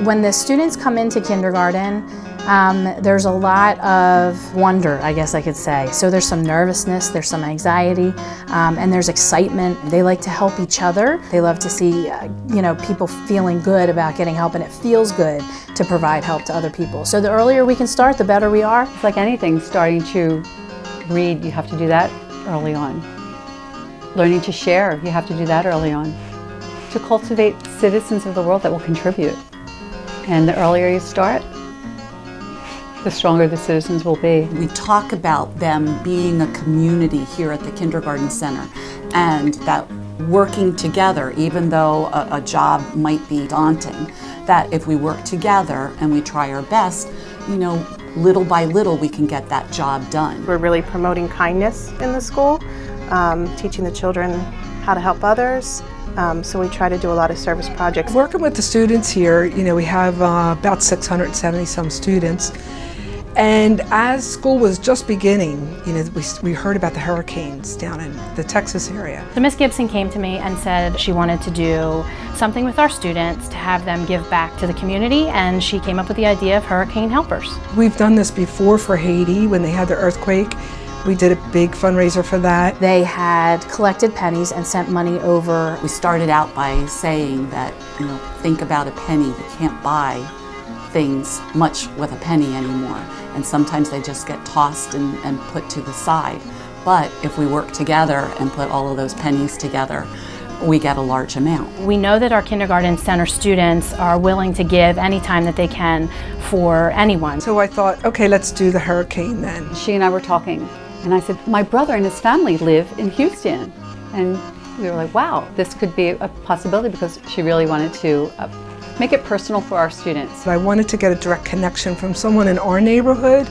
When the students come into kindergarten, there's a lot of wonder, I guess I could say. So there's some nervousness, there's some anxiety, and there's excitement. They like to help each other. They love to see, people feeling good about getting help, and it feels good to provide help to other people. So the earlier we can start, the better we are. It's like anything, starting to read, you have to do that early on. Learning to share, you have to do that early on. To cultivate citizens of the world that will contribute. And the earlier you start, the stronger the citizens will be. We talk about them being a community here at the Kindergarten Center, and that working together, even though a job might be daunting, that if we work together and we try our best, little by little we can get that job done. We're really promoting kindness in the school, teaching the children how to help others. So we try to do a lot of service projects. Working with the students here, we have about 670 some students. And as school was just beginning, we heard about the hurricanes down in the Texas area. So Miss Gibson came to me and said she wanted to do something with our students to have them give back to the community, and she came up with the idea of Hurricane Helpers. We've done this before for Haiti when they had the earthquake. We did a big fundraiser for that. They had collected pennies and sent money over. We started out by saying that, think about a penny. You can't buy things much with a penny anymore. And sometimes they just get tossed and put to the side. But if we work together and put all of those pennies together, we get a large amount. We know that our Kindergarten Center students are willing to give anytime that they can for anyone. So I thought, okay, let's do the hurricane then. She and I were talking, and I said, my brother and his family live in Houston. And we were like, wow, this could be a possibility, because she really wanted to make it personal for our students. I wanted to get a direct connection from someone in our neighborhood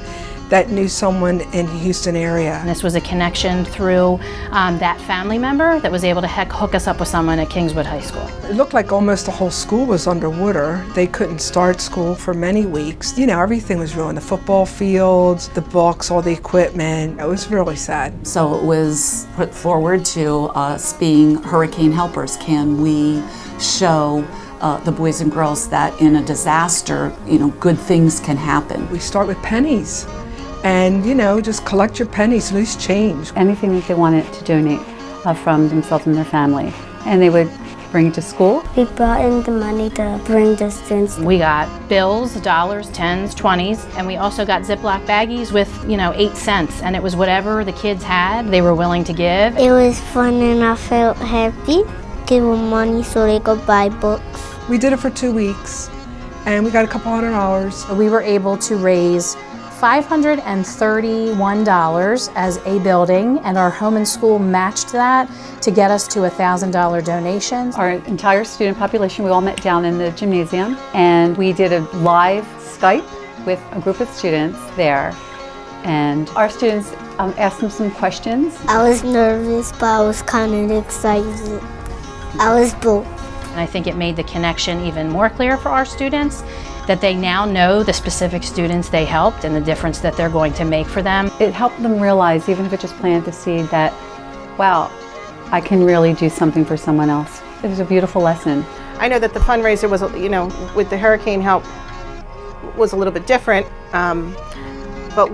that knew someone in the Houston area. And this was a connection through that family member that was able to hook us up with someone at Kingswood High School. It looked like almost the whole school was underwater. They couldn't start school for many weeks. Everything was ruined. The football fields, the books, all the equipment. It was really sad. So it was put forward to us being Hurricane Helpers. Can we show the boys and girls that in a disaster, good things can happen? We start with pennies. And, just collect your pennies, loose change. Anything that they wanted to donate from themselves and their family. And they would bring it to school. We brought in the money to bring the students. We got bills, dollars, 10s, 20s, and we also got Ziploc baggies with, 8 cents. And it was whatever the kids had, they were willing to give. It was fun and I felt happy. Give them money so they could buy books. We did it for 2 weeks, and we got a couple $100. We were able to raise $531 as a building, and our home and school matched that to get us to $1,000 donations. Our entire student population, we all met down in the gymnasium, and we did a live Skype with a group of students there. And our students asked them some questions. I was nervous, but I was kind of excited. I was both. And I think it made the connection even more clear for our students, that they now know the specific students they helped and the difference that they're going to make for them. It helped them realize, even if it just planted the seed, that, wow, I can really do something for someone else. It was a beautiful lesson. I know that the fundraiser was, with the hurricane help, was a little bit different. But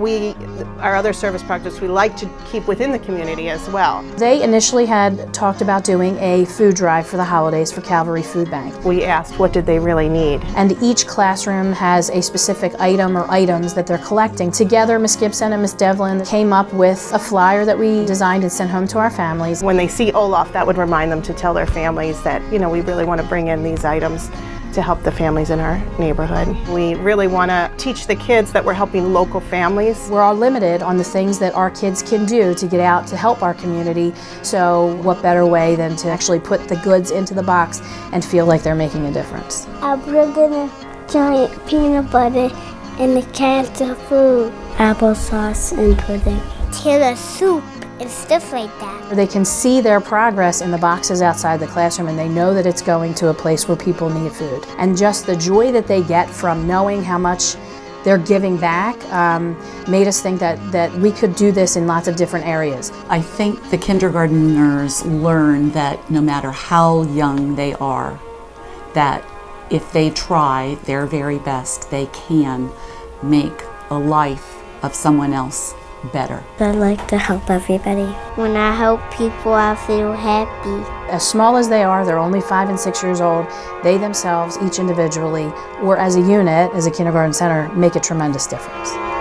our other service projects, we like to keep within the community as well. They initially had talked about doing a food drive for the holidays for Calvary Food Bank. We asked, what did they really need? And each classroom has a specific item or items that they're collecting. Together, Miss Gibson and Miss Devlin came up with a flyer that we designed and sent home to our families. When they see Olaf, that would remind them to tell their families that, we really want to bring in these items to help the families in our neighborhood. We really want to teach the kids that we're helping local families. We're all limited on the things that our kids can do to get out to help our community, so what better way than to actually put the goods into the box and feel like they're making a difference. I brought in a giant peanut butter and a can of food. Applesauce and pudding. Tin of soup and stuff like that. They can see their progress in the boxes outside the classroom, and they know that it's going to a place where people need food. And just the joy that they get from knowing how much they're giving back made us think that we could do this in lots of different areas. I think the kindergartners learn that no matter how young they are, that if they try their very best, they can make a life of someone else better. I like to help everybody. When I help people, I feel happy. As small as they are, they're only 5 and 6 years old, they themselves, each individually, or as a unit, as a kindergarten center, make a tremendous difference.